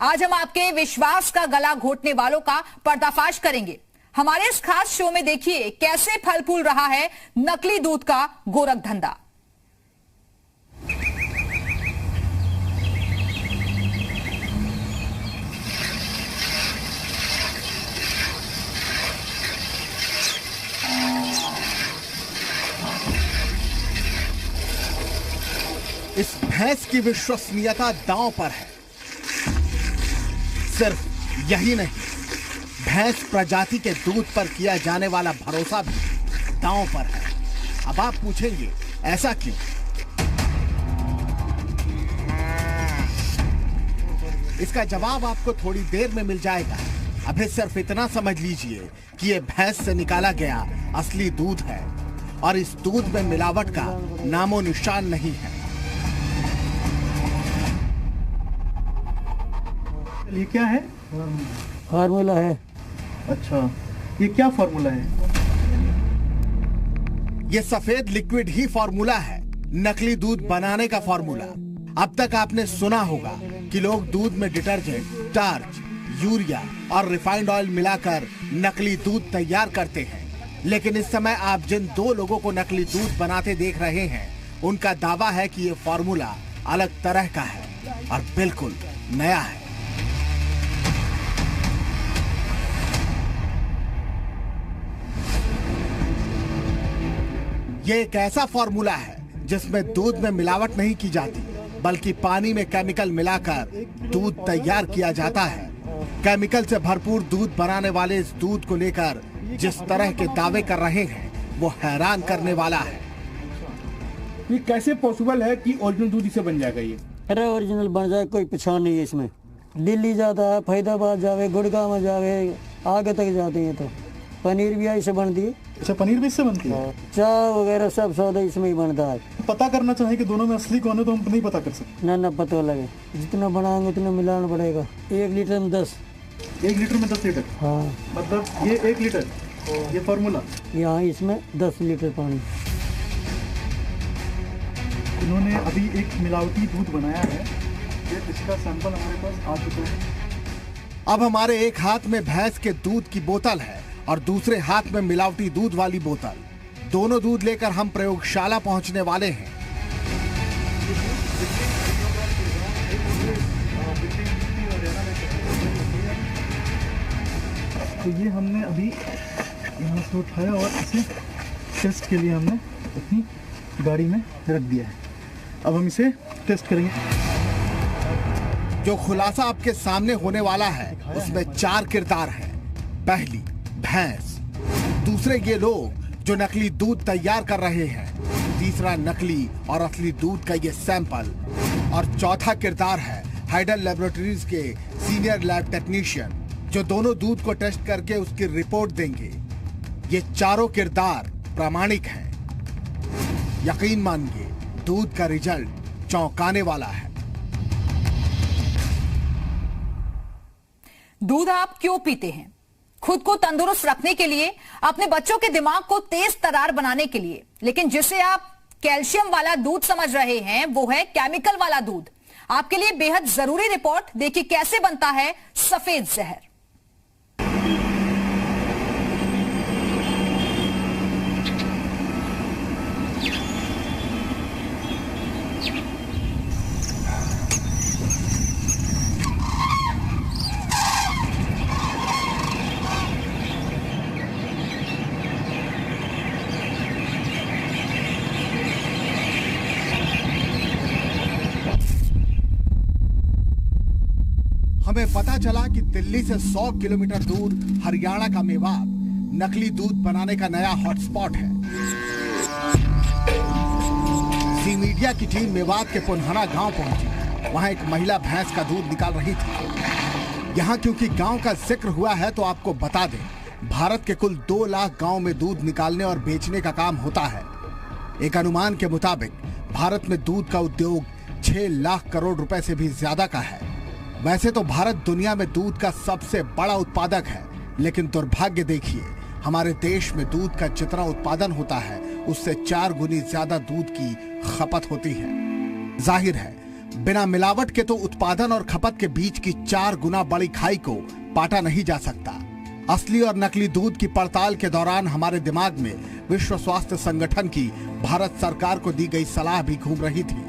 आज हम आपके विश्वास का गला घोटने वालों का पर्दाफाश करेंगे। हमारे इस खास शो में देखिए कैसे फल फूल रहा है नकली दूध का गोरख धंधा। इस भैंस की विश्वसनीयता दांव पर है। सिर्फ यही नहीं, भैंस प्रजाति के दूध पर किया जाने वाला भरोसा भी दांव पर है। अब आप पूछेंगे ऐसा क्यों? इसका जवाब आपको थोड़ी देर में मिल जाएगा। अभी सिर्फ इतना समझ लीजिए कि ये भैंस से निकाला गया असली दूध है और इस दूध में मिलावट का नामो निशान नहीं है। ये क्या है? फार्मूला है। अच्छा, ये क्या फार्मूला है? ये सफेद लिक्विड ही फार्मूला है, नकली दूध बनाने का फार्मूला। अब तक आपने सुना होगा कि लोग दूध में डिटर्जेंट, स्टार्च, यूरिया और रिफाइंड ऑयल मिलाकर नकली दूध तैयार करते हैं। लेकिन इस समय आप जिन दो लोगों को नकली दूध बनाते देख रहे हैं, उनका दावा है कि ये फार्मूला अलग तरह का है और बिल्कुल नया है। ये एक ऐसा फार्मूला है जिसमें दूध में मिलावट नहीं की जाती, बल्कि पानी में केमिकल मिलाकर दूध तैयार किया जाता है। केमिकल से भरपूर दूध बनाने वाले इस दूध को लेकर जिस तरह के दावे कर रहे हैं, वो हैरान करने वाला है। ये कैसे पॉसिबल है कि ओरिजिनल दूध इसे बन जाएगा? ये अरे ओरिजिनल बन जाए, कोई पहचान नहीं है इसमें। दिल्ली जाता है, फरीदाबाद जावे, गुड़गांव में जावे, आगे तक जाते हैं। तो पनीर भी ऐसे बनती है। अच्छा, पनीर भी इससे बनती है? चाय वगैरह सब सौदा इसमें ही बनता है। पता करना चाहिए कि दोनों में असली कौन है, तो हम नहीं पता कर सकते। ना पता लगे, जितना बनाएंगे उतना मिलाना पड़ेगा। 1 लीटर में 10। 1 लीटर में 10 लीटर? हाँ, मतलब ये 1 लीटर, ये फार्मूला। यहाँ इसमें 10 लीटर पानी। इन्होंने अभी एक मिलावटी दूध बनाया है, इसका सैंपल हमारे पास आ चुका है। अब हमारे एक हाथ में भैंस के दूध की बोतल है और दूसरे हाथ में मिलावटी दूध वाली बोतल। दोनों दूध लेकर हम प्रयोगशाला पहुंचने वाले हैं। तो ये हमने अभी यहाँ से उठाया और इसे टेस्ट के लिए हमने अपनी गाड़ी में रख दिया है। अब हम इसे टेस्ट करेंगे। जो खुलासा आपके सामने होने वाला है, उसमें 4 किरदार हैं। पहली, भैंस। दूसरे, ये लोग जो नकली दूध तैयार कर रहे हैं। तीसरा, नकली और असली दूध का ये सैंपल। और चौथा किरदार है हाइडल लैबोरेटरीज के सीनियर लैब टेक्नीशियन, जो दोनों दूध को टेस्ट करके उसकी रिपोर्ट देंगे। ये चारों किरदार प्रामाणिक हैं। यकीन मानिए, दूध का रिजल्ट चौंकाने वाला है। दूध आप क्यों पीते हैं? खुद को तंदुरुस्त रखने के लिए, अपने बच्चों के दिमाग को तेज तरार बनाने के लिए। लेकिन जिसे आप कैल्शियम वाला दूध समझ रहे हैं, वो है केमिकल वाला दूध। आपके लिए बेहद जरूरी रिपोर्ट। देखिए कैसे बनता है सफेद जहर। हमें पता चला कि दिल्ली से 100 किलोमीटर दूर हरियाणा का मेवात नकली दूध बनाने का नया हॉटस्पॉट है। सी मीडिया की टीम मेवात के पुनहना गांव पहुंची। वहां एक महिला भैंस का दूध निकाल रही थी। यहां क्योंकि गांव का जिक्र हुआ है, तो आपको बता दें, भारत के कुल 2 लाख गांव में दूध निकालने और बेचने का काम होता है। एक अनुमान के मुताबिक भारत में दूध का उद्योग 6 लाख करोड़ रुपए से भी ज्यादा का है। वैसे तो भारत दुनिया में दूध का सबसे बड़ा उत्पादक है, लेकिन दुर्भाग्य देखिए, हमारे देश में दूध का जितना उत्पादन होता है, उससे 4 गुनी ज्यादा दूध की खपत होती है। जाहिर है, बिना मिलावट के तो उत्पादन और खपत के बीच की 4 गुना बड़ी खाई को पाटा नहीं जा सकता। असली और नकली दूध की पड़ताल के दौरान हमारे दिमाग में विश्व स्वास्थ्य संगठन की भारत सरकार को दी गई सलाह भी घूम रही थी।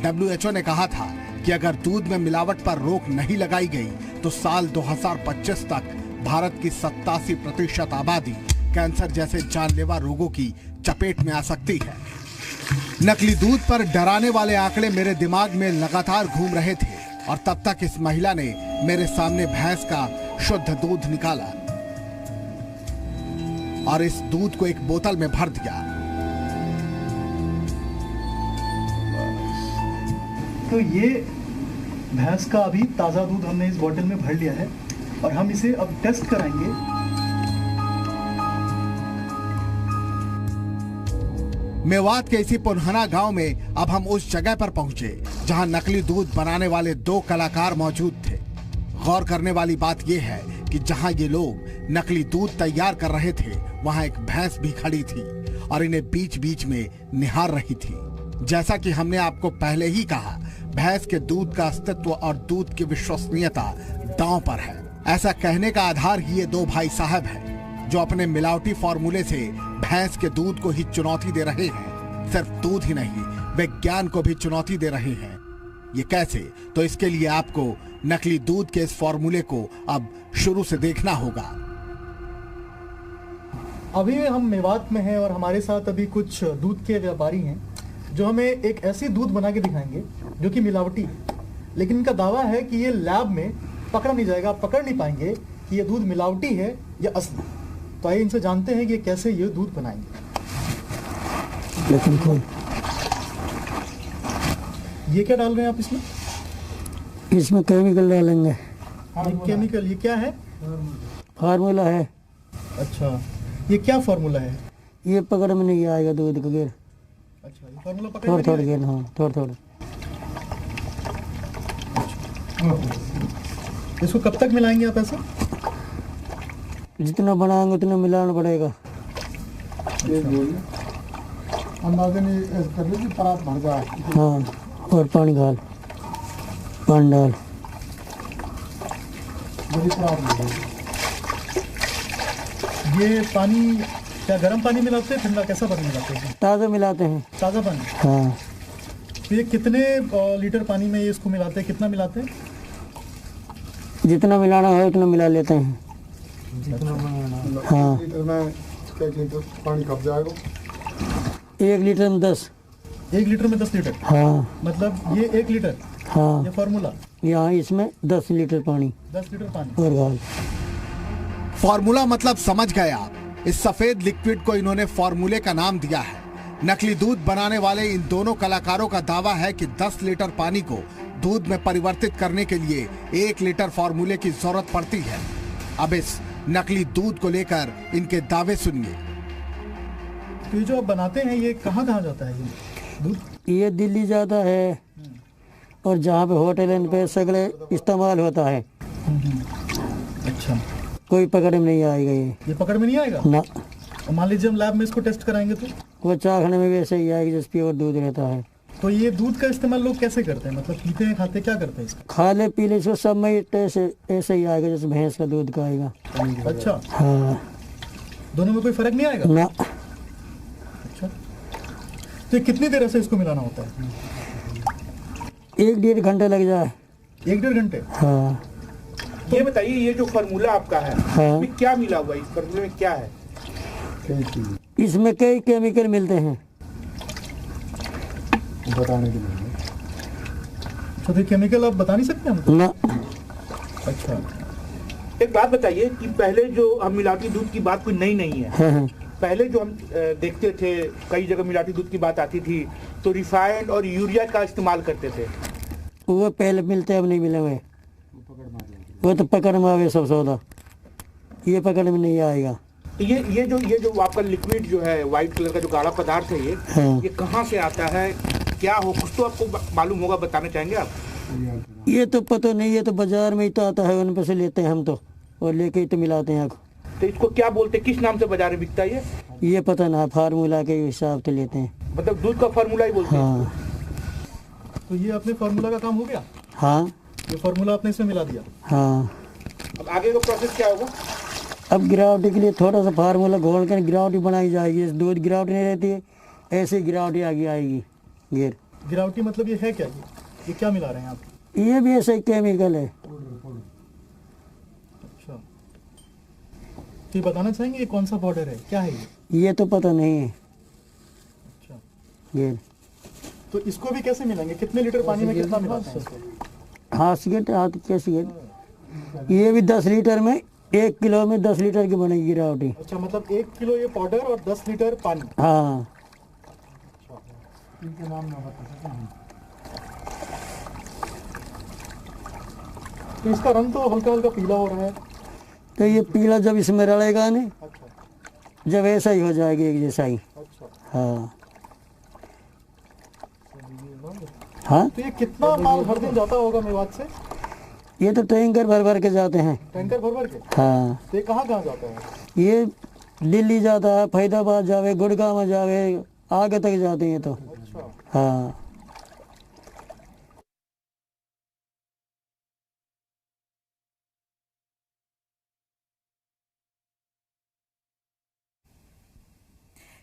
WHO ने कहा था कि अगर दूध में मिलावट पर रोक नहीं लगाई गई तो साल 2025 तक भारत की 87% आबादी कैंसर जैसे जानलेवा रोगों की चपेट में आ सकती है। नकली दूध पर डराने वाले आंकड़े मेरे दिमाग में लगातार घूम रहे थे और तब तक इस महिला ने मेरे सामने भैंस का शुद्ध दूध निकाला और इस दूध को एक बोतल में भर दिया। तो ये भैंस का अभी ताज़ा दूध हमने इस बोतल में भर लिया है और हम इसे अब टेस्ट कराएंगे। मेवात के इसी पुनहना गांव में अब हम उस जगह पर पहुंचे जहां नकली दूध बनाने वाले 2 कलाकार मौजूद थे। गौर करने वाली बात यह है कि जहां ये लोग नकली दूध तैयार कर रहे थे वहां एक भैंस भी खड़ी थी और इन्हें बीच बीच में निहार रही थी। जैसा कि हमने आपको पहले ही कहा, भैंस के दूध का अस्तित्व और दूध की विश्वसनीयता दांव पर है। ऐसा कहने का आधार ही ये 2 भाई साहब हैं जो अपने मिलावटी फॉर्मूले से भैंस के दूध को ही चुनौती दे रहे हैं। सिर्फ दूध ही नहीं, विज्ञान को भी चुनौती दे रहे हैं। ये कैसे? तो इसके लिए आपको नकली दूध के इस फॉर्मूले को अब शुरू से देखना होगा। अभी हम मेवात में हैं और हमारे साथ अभी कुछ दूध के व्यापारी हैं जो हमें एक ऐसी दूध बना के दिखाएंगे जो कि मिलावटी है, लेकिन इनका दावा है कि ये लैब में पकड़ा नहीं जाएगा, पकड़ नहीं पाएंगे कि ये दूध मिलावटी है या असली। तो आइए इनसे जानते हैं कि कैसे ये दूध बनाएंगे। लेकिन ये क्या डाल रहे हैं आप इसमें? इसमें केमिकल डालेंगे। ये केमिकल, ये क्या है? फार्मूला है। अच्छा, ये क्या फार्मूला है? ये पकड़ में नहीं आएगा दूध का गिर। अच्छा, ये फार्मूला पकड़ थोड़ा में थोड़ा नहीं गिर, हाँ थोड़ा थोड़ा। आएगा। इसको कब तक मिलाएंगे आप ऐसे? जितना बनाएंगे उतना मिलाना पड़ेगा। अंदाजा नहीं कर लीजिए, परात भर जाए। हाँ, और पानी डाल, पानी डाल। ये पानी क्या गर्म पानी मिलाते हैं, ठंडा कैसा पानी मिलाते हैं? ताज़ा मिलाते हैं। ताज़ा पानी। हाँ। तो ये कितने लीटर पानी में ये इसको मिलाते हैं, कितना मिलाते हैं? जितना मिलाना है उतना मिला लेते हैं। हाँ। पानी कब जाएगा? 1 लीटर में 10। 1 लीटर में 10 लीटर? हाँ। मतलब ये 1 लीटर? हाँ। ये फार्मूला? यहाँ इसमें 10 लीटर पानी। 10 लीटर पानी और गाल। फॉर्मूला मतलब समझ गए आप। इस सफेद लिक्विड को इन्होंने फॉर्मूले का नाम दिया है। नकली दूध बनाने वाले इन दोनों कलाकारों का दावा है कि 10 लीटर पानी को दूध में परिवर्तित करने के लिए 1 लीटर फॉर्मूले की जरूरत पड़ती है। अब इस नकली दूध को लेकर इनके दावे सुनिए। तो ये जो आप बनाते हैं ये कहाँ कहाँ जाता है ये दूध? ये दिल्ली जाता है और जहाँ पे होटल पे सगले इस्तेमाल होता है। अच्छा, कोई पकड़ में नहीं आएगा ये पकड़ में नहीं आएगा ना। और मान लीजिए हम लैब में इसको टेस्ट कराएंगे तो? वो चाखने में वैसे ही आएगी जैसे प्योर दूध रहता है। तो ये दूध का इस्तेमाल लोग कैसे करते हैं, मतलब पीते हैं, खाते, क्या करते हैं इसका? खा ले पी ले इसको सब में ऐसे ही आएगा जैसे भैंस का दूध का आएगा। अच्छा, हाँ। दोनों में कोई फर्क नहीं आएगा ना। अच्छा, तो ये कितनी देर से इसको मिलाना होता है? 1-1.5 घंटे लग जाए। 1-1.5 घंटे? हाँ। ये बताइए, ये जो फार्मूला आपका है हाँ। इसमें क्या मिला हुआ है? इस फार्मूले में क्या है? इसमें कई केमिकल मिलते हैं। बताने के लिए। अच्छा, तो केमिकल आप बता नहीं सकते हमको? ना। अच्छा, एक बात बताइए कि पहले जो हम मिलावटी दूध की बात कोई नई नहीं है। हाँ। पहले जो हम देखते थे कई जगह मिलावटी दूध की बात आती थी तो रिफाइंड और यूरिया का इस्तेमाल करते थे। वो पहले मिलते अब नहीं मिले हुए। वो तो पकड़ में आवे सब सौदा, ये पकड़ में नहीं आएगा। तो ये जो आपका लिक्विड जो है व्हाइट कलर का जो गाढ़ा पदार्थ है हाँ। ये कहाँ से आता है, क्या हो, कुछ तो आपको मालूम होगा, बताना चाहेंगे आप? ये तो पता नहीं, ये तो बाजार में ही तो आता है, उन पे से लेते हैं हम तो और लेके ही तो मिलाते हैं। तो इसको क्या बोलते हैं, किस नाम से बाजार में बिकता है ये पता ना, फार्मूला के हिसाब से लेते हैं। मतलब दूध का फार्मूला ही बोलते हैं? हाँ। तो ये अपने फार्मूला का काम हो गया, हाँ ये फार्मूला आपने इसमें मिला दिया। हाँ। अब आगे का प्रोसेस क्या होगा? अब गिरावटी के लिए थोड़ा सा फार्मूला घोल कर गिरावटी बनाई जाएगी। जैसे दूध गिरावटी नहीं रहती है, ऐसे गिरावटी आगे आएगी। गिर गिरावटी मतलब ये है क्या, ये क्या मिला रहे हैं आप? ये भी ऐसा ही केमिकल है। अच्छा, तो ये बताना चाहेंगे ये कौन सा पाउडर है, क्या है ये तो पता नहीं है। अच्छा, गिर तो इसको भी कैसे मिलाएंगे, कितने लीटर पानी में कितना मिलाते हैं इसको? हाथ के सिगरेट। ये भी 10 लीटर में 1 किलो में 10 लीटर की बनेगी गिरावटी। अच्छा, मतलब 1 किलो ये पाउडर और 10 लीटर पानी। हाँ। तो इसका रंग तो हल्का हल्का पीला हो रहा है। तो ये पीला जब इसमें रलेगा नहीं, अच्छा जब ऐसा ही हो जाएगी एक जैसा ही। अच्छा, हाँ हाँ। तो ये कितना माल हर दिन जाता होगा मेवात से? ये तो टैंकर भर भर के जाते हैं। टैंकर भर भर के? हाँ। तो ये कहाँ कहाँ जाता है? ये दिल्ली जाता है, फरीदाबाद जावे, गुड़गांव जावे, आगे तक जाते हैं। तो अच्छा, हाँ।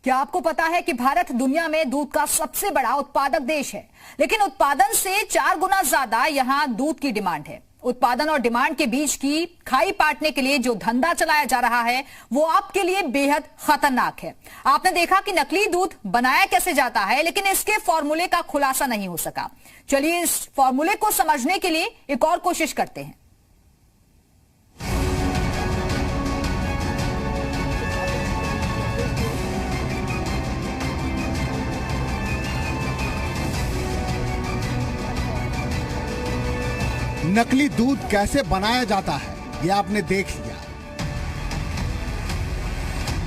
क्या आपको पता है कि भारत दुनिया में दूध का सबसे बड़ा उत्पादक देश है, लेकिन उत्पादन से 4 गुना ज्यादा यहां दूध की डिमांड है। उत्पादन और डिमांड के बीच की खाई पाटने के लिए जो धंधा चलाया जा रहा है वो आपके लिए बेहद खतरनाक है। आपने देखा कि नकली दूध बनाया कैसे जाता है, लेकिन इसके फॉर्मूले का खुलासा नहीं हो सका। चलिए इस फॉर्मूले को समझने के लिए एक और कोशिश करते हैं। नकली दूध कैसे बनाया जाता है ये आपने देख लिया।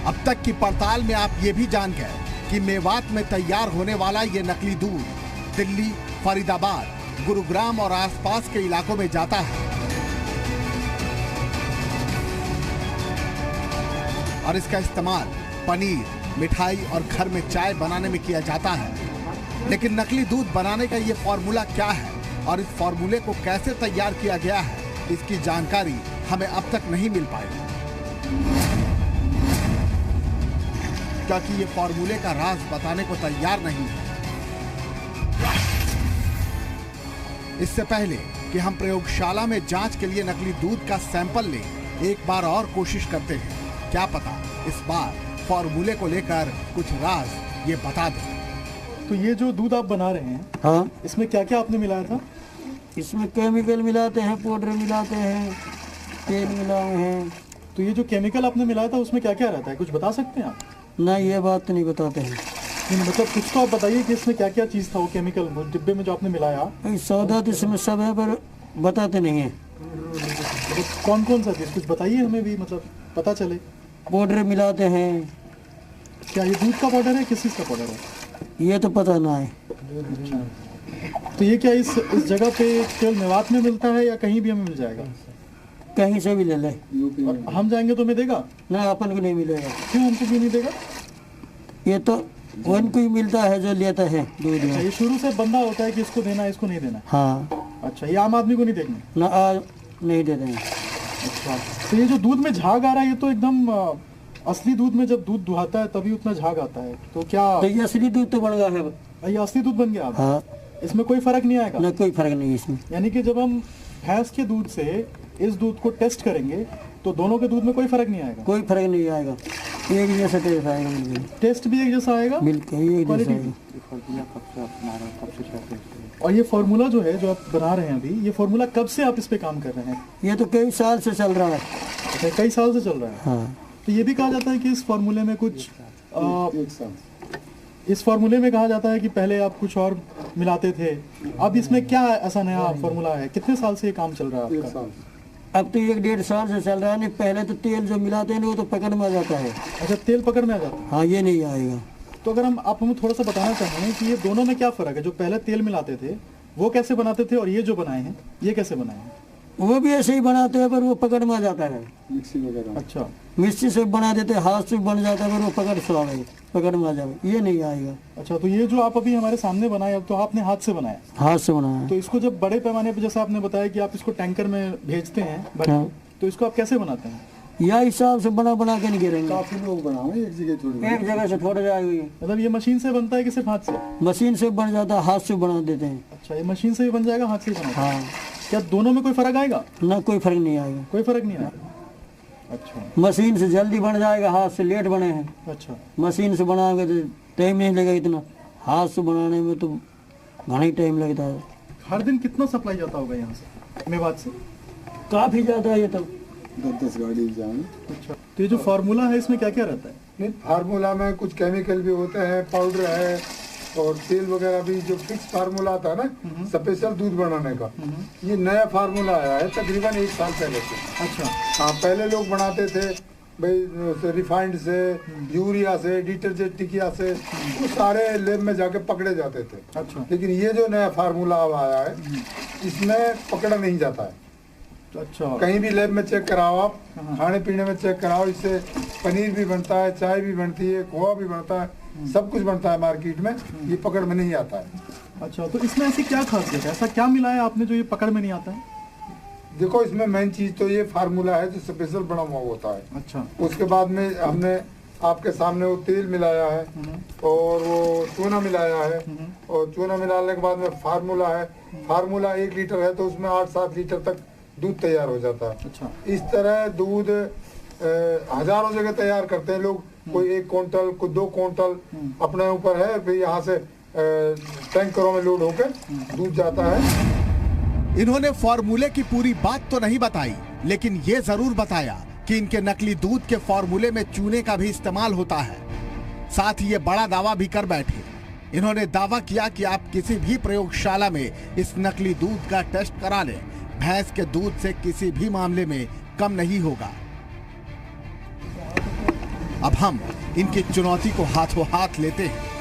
अब तक की पड़ताल में आप ये भी जान गए कि मेवात में तैयार होने वाला ये नकली दूध दिल्ली, फरीदाबाद, गुरुग्राम और आसपास के इलाकों में जाता है और इसका इस्तेमाल पनीर, मिठाई और घर में चाय बनाने में किया जाता है। लेकिन नकली दूध बनाने का ये फॉर्मूला क्या है और इस फॉर्मूले को कैसे तैयार किया गया है, इसकी जानकारी हमें अब तक नहीं मिल पाई, क्योंकि ये फॉर्मूले का राज बताने को तैयार नहीं है। इससे पहले कि हम प्रयोगशाला में जांच के लिए नकली दूध का सैंपल लें, एक बार और कोशिश करते हैं। क्या पता इस बार फॉर्मूले को लेकर कुछ राज ये बता दें। तो ये जो दूध आप बना रहे हैं, हाँ, इसमें क्या क्या आपने मिलाया था? इसमें केमिकल मिलाते हैं, पाउडर मिलाते हैं, तेल मिलाए हैं। तो ये जो केमिकल आपने मिलाया था उसमें क्या क्या रहता है, कुछ बता सकते हैं आप? नहीं, ये बात तो नहीं बताते हैं। नहीं, मतलब कुछ तो आप बताइए कि इसमें क्या क्या चीज़ था वो केमिकल डिब्बे में जो आपने मिलाया। भाई सौदा तो इसमें सब है पर बताते नहीं है। तो कौन कौन सा चीज़ कुछ बताइए हमें भी, मतलब पता चले। पाउडर मिलाते हैं। क्या ये दूध का पाउडर है, किस चीज़ का पाउडर है? ये तो पता ना है। तो ये क्या इस जगह पे केवल मेवात में मिलता है या कहीं भी हमें मिल जाएगा? कहीं से भी ले ले। और हम जाएंगे तो हमें देगा? ना, अपन को नहीं मिलेगा। क्यों, हमको क्यों नहीं देगा? ये तो उनको ही मिलता है जो लेता है दूध अच्छा, में। ये शुरू से बंदा होता है कि इसको देना है, इसको नहीं देना? हाँ। अच्छा, ये आम आदमी को नहीं देंगे? ना, आज नहीं देते हैं। अच्छा, तो ये जो दूध में झाग आ रहा है ये तो एकदम असली दूध में जब दूध दुहाता है तभी उतना झाग आता है, तो क्या तो ये असली दूध तो बन गया है। ये असली दूध बन गया अब? हाँ। इसमें कोई फर्क नहीं आएगा? ना, कोई फर्क नहीं है इसमें। यानी कि जब हम भैंस के दूध से इस दूध को टेस्ट करेंगे तो दोनों के दूध में कोई फर्क नहीं आएगा? कोई फर्क नहीं आएगा, एक जैसा टेस्ट आएगा। बिल्कुल टेस्ट भी एक जैसा आएगा? बिल्कुल एक जैसा क्वालिटी आएगा। और ये फॉर्मूला जो है जो आप बना रहे हैं अभी, ये फॉर्मूला कब से आप इस पे काम कर रहे हैं? ये तो कई साल से चल रहा है। अच्छा, कई साल से चल रहा है। हाँ। तो ये भी कहा जाता है कि इस फॉर्मूले में कुछ इस फॉर्मूले में कहा जाता है कि पहले आप कुछ और मिलाते थे, अब इसमें क्या ऐसा नया फॉर्मूला है? कितने साल से ये काम चल रहा है आपका? अब तो 1-1.5 साल से चल रहा है। नहीं, पहले तो तेल जो मिलाते हैं ना वो तो पकड़ में आ जाता है। अच्छा, तेल पकड़ में आ जाता है? हाँ, ये नहीं आएगा। तो अगर आप हमें थोड़ा सा बताना चाहें कि ये दोनों में क्या फ़र्क है? जो पहले तेल मिलाते थे वो कैसे बनाते थे और ये जो बनाए हैं ये कैसे बनाए हैं? वो भी ऐसे ही बनाते हैं, पर वो पकड़ में आ जाता है। अच्छा, मिक्सी से बना देते हैं, हाथ से बन जाता है, पर वो पकड़ में आ जाए, ये नहीं आएगा। अच्छा। तो ये जो आप अभी हमारे सामने बनाया, तो आपने हाथ से बनाया? हाथ से बनाया है। तो इसको जब बड़े पैमाने पर, जैसे आपने बताया कि आप इसको टैंकर में भेजते हैं भर के, हाँ। तो इसको आप कैसे बनाते हैं? या हिसाब से बना के नहीं गिरेंगे। काफी लोग बनाओ एक जगह से थोड़ा जाएगी। मतलब ये मशीन से बनता है कि सिर्फ हाथ से? मशीन से बन जाता है, हाथ से बना देते हैं। अच्छा, ये मशीन से भी बन जाएगा, हाथ से भी बना? हाँ। क्या दोनों में कोई फर्क आएगा? ना, कोई फर्क नहीं आएगा। कोई फर्क नहीं आएगा। अच्छा। मशीन से जल्दी बन जाएगा, हाथ से लेट बने हैं। अच्छा। मशीन से बनाओगे तो टाइम नहीं लगेगा इतना, हाथ से बनाने में तो घना ही टाइम लगता है। हर दिन कितना सप्लाई जाता होगा यहाँ से, मेवात से? काफी ज्यादा है ये तो। 10 गाड़ी जाएंगे। अच्छा। तो ये जो फार्मूला है, इसमें क्या क्या रहता है? नहीं, फार्मूला में कुछ केमिकल भी होते हैं, पाउडर है और तेल वगैरह भी। जो फिक्स फार्मूला आता है ना स्पेशल दूध बनाने का, ये नया फार्मूला आया है तकरीबन 1 साल पहले से। अच्छा। हाँ, पहले लोग बनाते थे भाई रिफाइंड से, यूरिया से, डिटर्जेंट टिकिया से, वो सारे लैब में जाके पकड़े जाते थे। अच्छा। लेकिन ये जो नया फार्मूला अब आया है, इसमें पकड़ा नहीं जाता है। अच्छा। कहीं भी लैब में चेक कराओ आप, खाने पीने में चेक कराओ, इससे पनीर भी बनता है, चाय भी बनती है, खोआ भी बनता है, सब कुछ बनता है मार्केट में, ये पकड़ में नहीं आता है। अच्छा, तो इसमें ऐसी क्या खासियत है, ऐसा क्या मिला है आपने जो ये पकड़ में नहीं आता है? देखो, इसमें मेन चीज तो ये फार्मूला है जो स्पेशल बना हुआ होता है। अच्छा। उसके बाद में हमने आपके सामने वो तेल मिलाया है और वो चूना मिलाया है, और चूना मिलाने के बाद में फार्मूला है। फार्मूला 1 लीटर है तो उसमें 8-7 लीटर तक दूध तैयार हो जाता है। अच्छा। इस तरह दूध हजारों जगह तैयार करते हैं लोग, कोई 1 क्विंटल, कोई 2 क्विंटल, अपने ऊपर है। फिर यहाँ से टैंकरों में लोड होकर दूध जाता है। इन्होंने फॉर्मूले की पूरी बात तो नहीं बताई, लेकिन ये जरूर बताया कि इनके नकली दूध के फॉर्मूले में चूने का भी इस्तेमाल होता है। साथ ही ये बड़ा दावा भी कर बैठे। इन्होंने दावा किया कि आप किसी भी प्रयोगशाला में इस नकली दूध का टेस्ट करा लें, भैंस के दूध से किसी भी मामले में कम नहीं होगा। अब हम इनकी चुनौती को हाथों हाथ लेते हैं।